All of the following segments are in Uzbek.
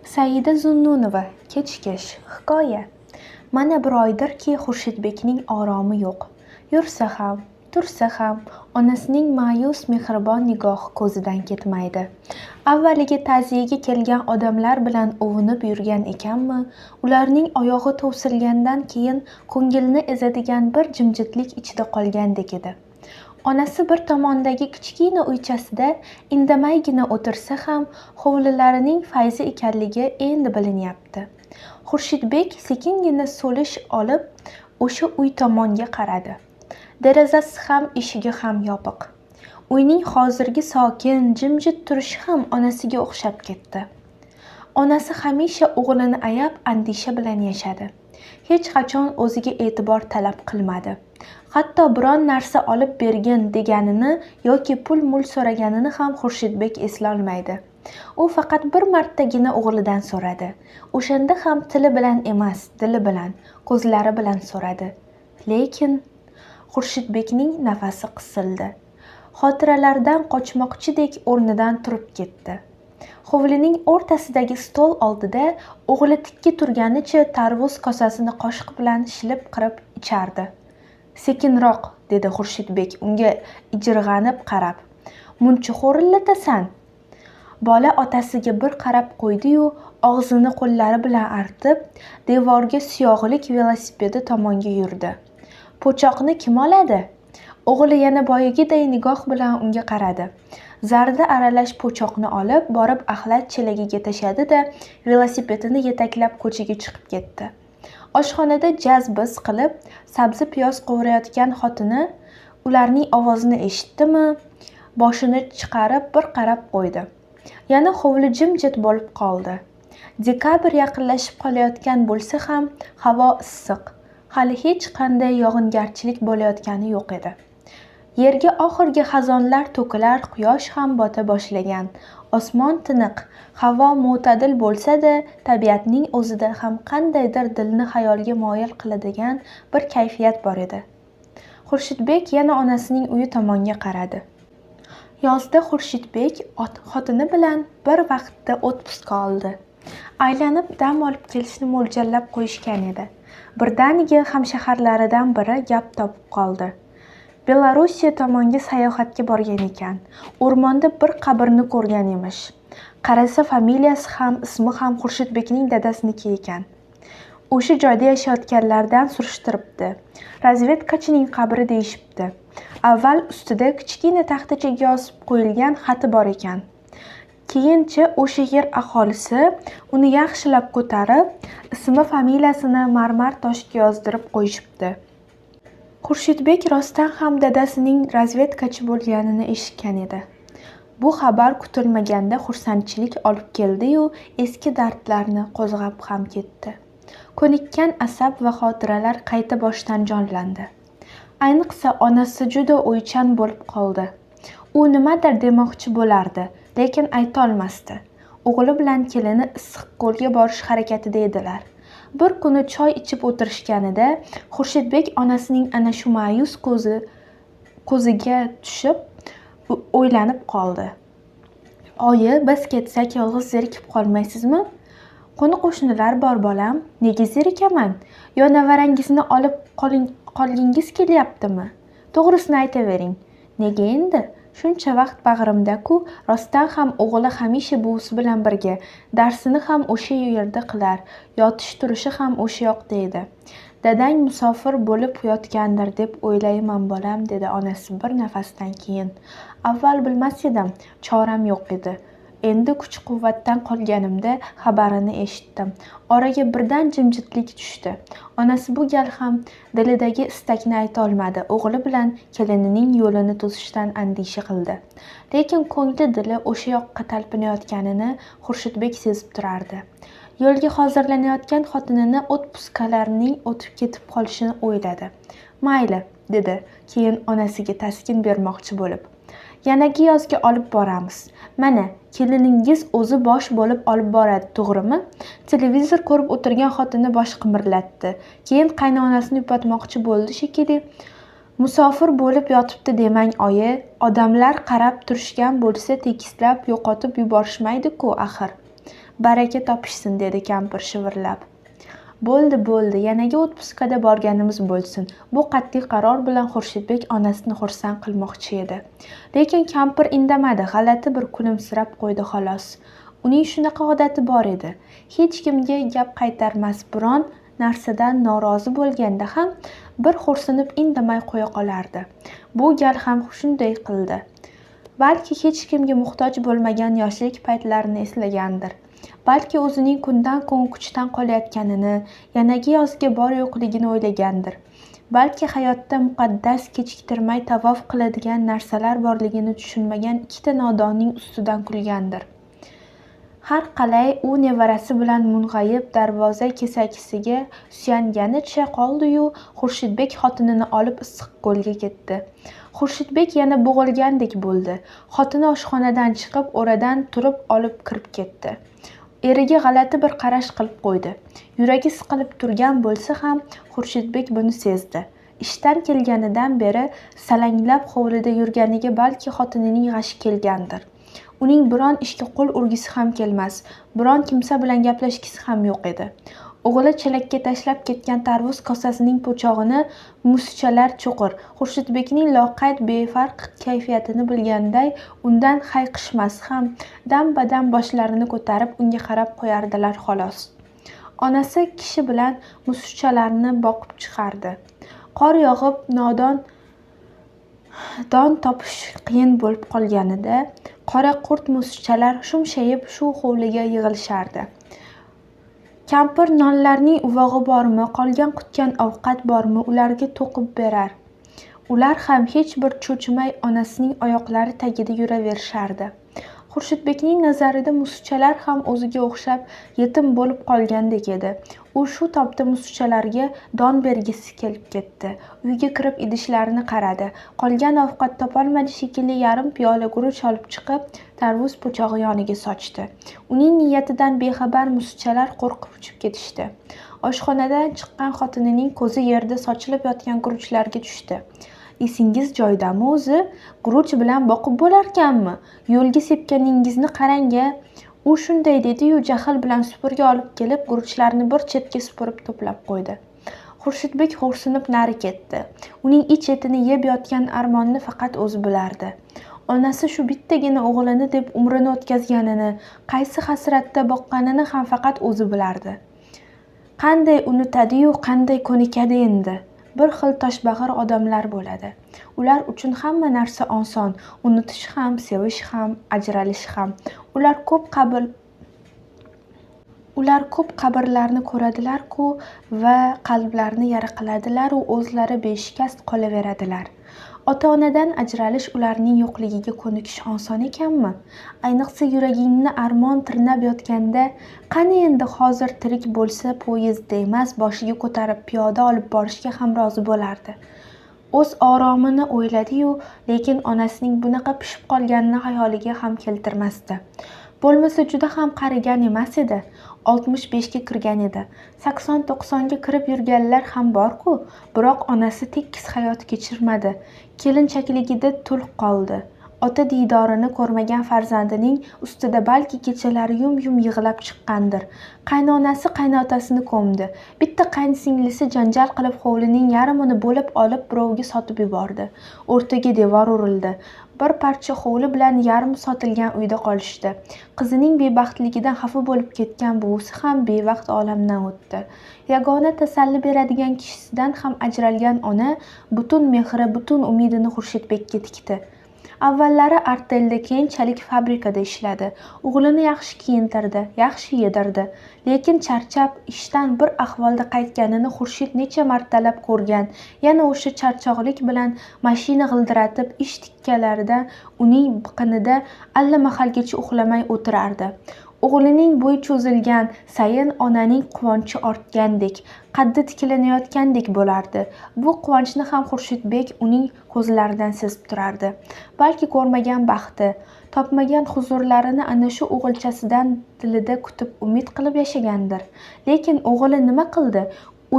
Saida Zunnunova Kechkish hikoya. Mana bir oydirki Xurshidbekning oromi yo'q. Yursa ham, tursa ham onasining ma'yus mehribon nigohi ko'zidan ketmaydi. Avvaliga ta'ziyaga kelgan odamlar bilan ovunib yurgan ekanmi, ularning oyog'i to'silgandan keyin ko'ngilni ezadigan bir jimjitlik ichida qolgandek edi. Onasi bir tomondagi kichkina uychasida indamaygina o'tirsa ham hovlilarining fayzi ekanligi endi bilinyapti. Xurshidbek sekingina so'lish olib o'sha uy tomonga qaradi. Derazasi ham eshigi ham yopiq. Uyning hozirgi sokin, jimjit turishi ham onasiga o'xshab ketdi. Onasi hamisha o'g'lini ayab andisha bilan yashadi. Hech qachon o'ziga e'tibor talab qilmadi. Hatto biron narsa olib bergin deganini yoki pul-mul so'raganini ham Xurshidbek eslolmaydi. U faqat bir martagina o'g'lidan so'radi. O'shanda ham tili bilan emas, dili bilan, ko'zlari bilan so'radi. Lekin Xurshidbekning nafasi qisildi. Xotiralardan qochmoqchidek o'rnidan turib ketdi. Hovlining o'rtasidagi stol oldida o'g'li tikka turganicha tarvuz kosasini qoshiq bilan shilib qirib ichardi. Sekinroq, dedi Xurshidbek unga ijirg'anib qarab. Muncha xo'rillatasan. Bola otasiga bir qarab qo'ydi-yu, og'zini qo'llari bilan artib, devorga suyog'lik velosipedi tomonga yurdi. Po'choqni kim oladi? O'g'li yana boyagiday nigoh bilan unga qaradi. Zarda aralash po'choqni olib, borib axlat chelagiga tashadi-da, velosipedini yetaklab ko'chaga chiqib ketdi. Oshxonada jaz-biz qilib, sabzi-piyoz qovurayotgan xotini ularning ovozini eshitdimi, boshini chiqarib bir qarab qo'ydi. Yana hovli jimjit bo'lib qoldi. Dekabr yaqinlashib qolayotgan bo'lsa ham, havo issiq. Hali hech qanday yog'ingarchilik bo'layotgani yo'q edi. Yerga oxirgi xazonlar to'kilar, quyosh ham bota boshlagan. Osmon tiniq, havo mo'tadil bo'lsa-da, tabiatning o'zida ham qandaydir dilni xayolga moyil qiladigan bir kayfiyat bor edi. Xurshidbek yana onasining uyi tomonga qaradi. Yozda Xurshidbek xotini bilan bir vaqtda otpuska oldi. Aylanib dam olib kelishni mo'ljallab qo'yishgan edi. Birdaniga hamshaharlaridan biri gap topib qoldi. Belorussiya tomonga sayohatga borgan ekan. O'rmonda bir qabrni ko'rgan emish. Qarasa familiyasi ham, ismi ham Xurshidbekning dadasiniki ekan. O'sha joyda yashayotganlardan surishtiribdi. Razvedkachining qabri deyishibdi. Avval ustida kichkina taxtachaga yozib qo'yilgan xati bor ekan. Keyincha o'sha yer aholisi uni yaxshilab ko'tarib, ismi familiyasini marmar toshga yozdirib qo'yishibdi. Xurshidbek rostdan ham dadasining razvedkachi bo'lganini eshitgan edi. Bu xabar kutilmaganda xursandchilik olib keldi-yu, eski dardlarni qo'zg'ab ham ketdi. Ko'nikkan asab va xotiralar qayta boshdan jonlandi. Ayniqsa onasi juda o'ychan bo'lib qoldi. U nimadir demoqchi bo'lardi, lekin ayta olmasdi. O'g'li bilan kelini Issiqko'lga borish harakatida edilar. Bir kuni choy ichib o'tirishganida Xurshidbek onasining ana shu ma'yus ko'ziga tushib, o'ylanib qoldi. Oyi, biz ketsak yolg'iz zerikib qolmaysizmi? Qo'ni-qo'shnilar bor bolam, nega zerikaman? Yo navarangizni olib qolgingiz kelyaptimi? To'g'risini aytavering. Nega endi? Shuncha vaqt bag'rimda-ku, rostdan ham o'g'li hamisha buvisi bilan birga, darsini ham o'sha yerda qilar, yotish-turishi ham o'sha yoqda edi. Dadang musofir bo'lib yotgandir deb o'ylayman bolam, dedi onasi bir nafasdan keyin. Avval bilmas edim, choram yo'q edi. Endi kuch-quvvatdan qolganimda xabarini eshitdim. Oraga birdan jimjitlik tushdi. Onasi bu gal ham dilidagi istakni ayta olmadi. O'g'li bilan kelinining yo'lini to'sishdan andisha qildi. Lekin ko'ngli dili o'sha yoqqa talpinayotganini Xurshidbek sezib turardi. Yo'lga hozirlanayotgan xotinini otpuskalarning o'tib ketib qolishini o'yladi. Mayli, dedi keyin onasiga taskin bermoqchi bo'lib. Yanagi yozga olib boramiz. Mana, keliningiz o'zi bosh bo'lib olib boradi, to'g'rimi? Televizor ko'rib o'tirgan xotini bosh qimirlatdi. Keyin qaynonasini yupatmoqchi bo'ldi shekilli. Musofir bo'lib yotibdi demang, oyi. Odamlar qarab turishgan bo'lsa tekislab yo'qotib yuborishmaydi-ku axir. Baraka topishsin, dedi kampir shivirlab. Bo'ldi, yanaga otpuskada borganimiz bo'lsin. Bu qat'iy qaror bilan Xurshidbek onasini xursand qilmoqchi edi. Lekin kampir indamadi, g'alati bir kulimsirab qo'ydi xolos. Uning shunaqa odati bor edi. Hech kimga gap qaytarmas, biron narsadan norozi bo'lganda ham bir xo'rsinib indamay qo'ya qolardi. Bu gal ham shunday qildi. Balki hech kimga muhtoj bo'lmagan yoshlik paytlarini eslagandir. Balki o'zining kundan kun kuchdan qolayotganini, yanagi yozga bor yo'qligini o'ylagandir. Balki hayotda muqaddas kechiktirmay tavof qiladigan narsalar borligini tushunmagan ikkita nodonning ustidan kulgandir. Har qalay u nevarasi bilan mung'ayib darvoza kesakisiga suyanganicha qoldi-yu, Xurshidbek xotinini olib Issiqko'lga ketdi. Xurshidbek yana bo'g'ilgandek bo'ldi. Xotini oshxonadan chiqib, o'radan turib olib kirib ketdi. Eriga g'alati bir qarash qilib qo'ydi. Yuragi siqilib turgan bo'lsa ham, Xurshidbek buni sezdi. Ishdan kelganidan beri salanglab hovlida yurganiga balki xotinining g'ashi kelgandir. Uning biron ishga qo'l urgisi ham kelmas, biron kimsa bilan gaplashgisi ham yo'q edi. O'g'li chelakka tashlab ketgan tarvuz kosasining po'chog'ini musichalar cho'qir. Xurshidbekning loqayd befarq kayfiyatini bilganday undan hayqishmas ham, dam-badam boshlarini ko'tarib unga qarab qo'yardilar xolos. Onasi kishi bilan musichalarni boqib chiqardi. Qor yog'ib don topish qiyin bo'lib qolganida qora qurt musichalar shumshayib shu hovliga yig'ilishardi. Kampir nonlarning uvog'i bormi, qolgan qutgan ovqat bormi, ularga to'qib berar. Ular ham hech bir cho'chimay onasining oyoqlari tagida yuraverishardi. Xurshidbekning nazarida musichalar ham o'ziga o'xshab yetim bo'lib qolgandek edi. U shu topda musichalarga don bergisi kelib ketdi. Uyga kirib idishlarini qaradi. Qolgan ovqat topolmadi shekilli yarim piyola guruch olib chiqib, tarvuz po'chog'i yoniga sochdi. Uning niyatidan bexabar musichalar qo'rqib uchib ketishdi. Oshxonadan chiqqan xotinining ko'zi yerda sochilib yotgan guruchlarga tushdi. Esingiz joyidami o'zi? Guruch bilan boqib bo'larkanmi? Yo'lga sepganingizni qarang-a. U shunday dedi-yu, jahl bilan supurgi olib kelib, guruchlarni bir chetga supurib to'plab qo'ydi. Xurshidbek xo'rsinib nari ketdi. Uning ich-etini yeb yotgan armonni faqat o'zi bilardi. Onasi shu bittagina o'g'lini deb umrini o'tkazganini, qaysi hasratda boqqanini ham faqat o'zi bilardi. Qanday unutadi-yu, qanday ko'nikadi endi. Bir xil toshbag'ir odamlar bo'ladi. Ular uchun hamma narsa oson, unutish ham, sevish ham, ajralish ham. Ular ko'p qabrlarni ko'radilar-ku va qalblarni yara qiladilar-u o'zlari beshikast qolaveradilar. Ota-onadan ajralish ularning yo'qligiga ko'nikish oson ekanmi? Ayniqsa yuragingni armon tirnab yotganda, qani endi hozir tirik bo'lsa poyezdda emas, boshiga ko'tarib piyoda olib borishga ham rozi bo'lardi. O'z oromini o'yladi-yu, lekin onasining bunaqa pishib qolganini xayoliga ham keltirmasdi. Bo'lmasa juda ham qarigan emas edi. 65 ga kirgan edi. 80-90 ga kirib yurganlar ham bor-ku, biroq onasi tekis hayot kechirmadi. Kelinchakligida tul qoldi. Ota diydorini ko'rmagan farzandining ustida balki kechalari yum-yum yig'lab chiqqandir. Qaynonasi qaynotasini ko'mdi. Bitta qaynsinglisi janjal qilib hovlining yarmini bo'lib olib birovga sotib yubordi. O'rtaga devor urildi. Bir parcha hovli bilan yarim sotilgan uyda qolishdi. Qizining bebaxtligidan xafa bo'lib ketgan buvisi ham bevaqt olamdan o'tdi. Yagona tasalli beradigan kishisidan ham ajralgan ona butun mehri, butun umidini Xurshidbekka tikdi. Avvallari artelda, keyinchalik fabrikada ishladi. O'g'lini yaxshi kiyintirdi, yaxshi yedirdi. Lekin charchab, ishdan bir ahvolda qaytganini Xurshid necha martalab ko'rgan. Yana o'sha charchoqlik bilan mashina g'ildiratib, ish tikkalaridan uning biqinida allamahalgacha uxlamay o'tirardi. O'g'lining bo'yi cho'zilgan sayin onaning quvonchi ortgandek, qaddi tiklanayotgandek bo'lardi. Bu quvonchni ham Xurshidbek uning ko'zlaridan sezib turardi. Balki ko'rmagan baxti, topmagan huzurlarini ana shu o'g'ilchasidan dilida kutib umid qilib yashagandir. Lekin o'g'li nima qildi?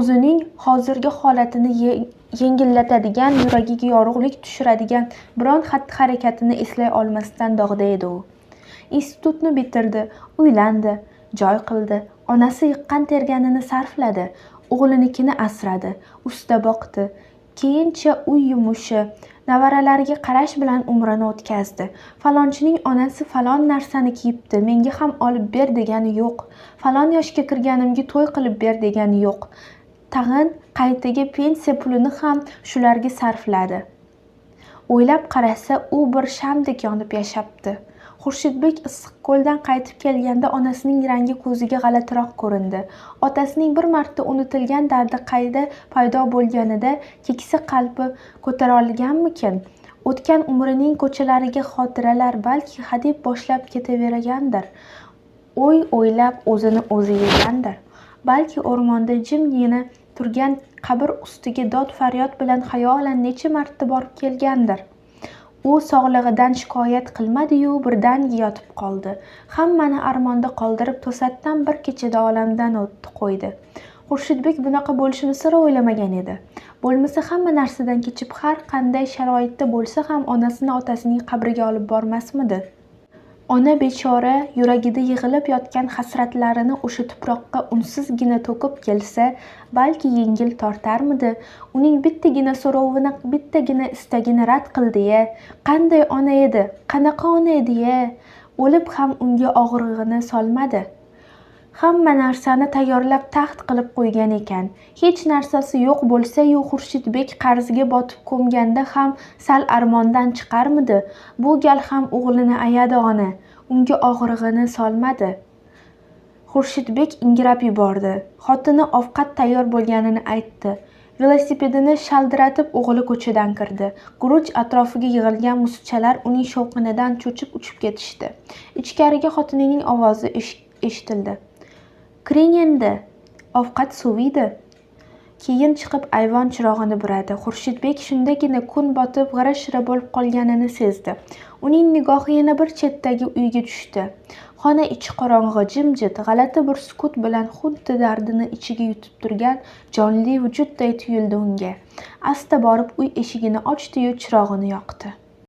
O'zining hozirgi holatini yengillatadigan, yuragiga yorug'lik tushiradigan biron xatti-harakatini eslay olmasdan dog'da edi u. Institutni bitirdi, uylandi. joy qildi. Onasi yiqqan terganini sarfladi, o'g'linikini asradi, usta boqdi. Keyincha uy yumushi, nevaralariga qarash bilan umrini o'tkazdi. Falonchining onasi falon narsani kiyibdi, menga ham olib ber degani yo'q. Falon yoshga kirganimga to'y qilib ber degani yo'q. Tag'in qaytaga pensiya pulini ham shularga sarfladi. O'ylab qarasa, u bir shamdek yonib yashabdi. Xurshidbek Issiqko'ldan qaytib kelganda onasining rangi ko'ziga g'alatiroq ko'rindi. Otasining bir marta unutilgan dardi qayda paydo bo'lganida keksa qalbi ko'tara olganmikin? O'tgan umrining ko'chalariga xotiralar balki hadeb boshlab ketavergandir. O'ylab o'zini o'zi yegandir. Balki o'rmonda jimgina turgan qabr ustiga dod faryod bilan xayolan necha marta borib kelgandir. U sog'lig'idan shikoyat qilmadi-yu, birdaniga yotib qoldi. Hammani armonda qoldirib to'satdan bir kechada olamdan o'tdi qo'ydi. Xurshidbek bunaqa bo'lishini sira o'ylamagan edi. Bo'lmasa hamma narsadan kechib har qanday sharoitda bo'lsa ham onasini otasining qabriga olib bormasmidi? Ona bechora yuragida yig'ilib yotgan hasratlarini o'sha tuproqqa unsizgina to'kib kelsa, balki yengil tortarmidi? Uning bittagina so'rovini, bittagina istagini rad qildi-ya. Qanday ona edi? Qanaqa ona edi-ya? O'lib ham unga og'rig'ini solmadi. Hamma narsani tayyorlab taxt qilib qo'ygan ekan. Hech narsasi yo'q bo'lsa-yu, Xurshidbek qarziga botib ko'mganda ham sal armondan chiqarmidi? Bu gal ham o'g'lini ayadi ona. Unga og'rig'ini solmadi. Xurshidbek ingrab yubordi. Xotini ovqat tayyor bo'lganini aytdi. Velosipedini shaldiratib o'g'li ko'chadan kirdi. Guruch atrofiga yig'ilgan musichalar uning shovqinidan cho'chib uchib ketishdi. Ichkariga xotinining ovozi eshitildi. Kiring endi, ovqat soviydi. Keyin chiqib ayvon chirog'ini buradi. Xurshidbek shundagina kun botib g'ira-shira bo'lib qolganini sezdi. Uning nigohi yana bir chetdagi uyga tushdi. Xona ichi qorong'i, jimjit, g'alati bir sukut bilan xuddi dardini ichiga yutib turgan jonli vujudday tuyuldi unga. Asta borib uy eshigini ochdi-yu chirog'ini yoqdi.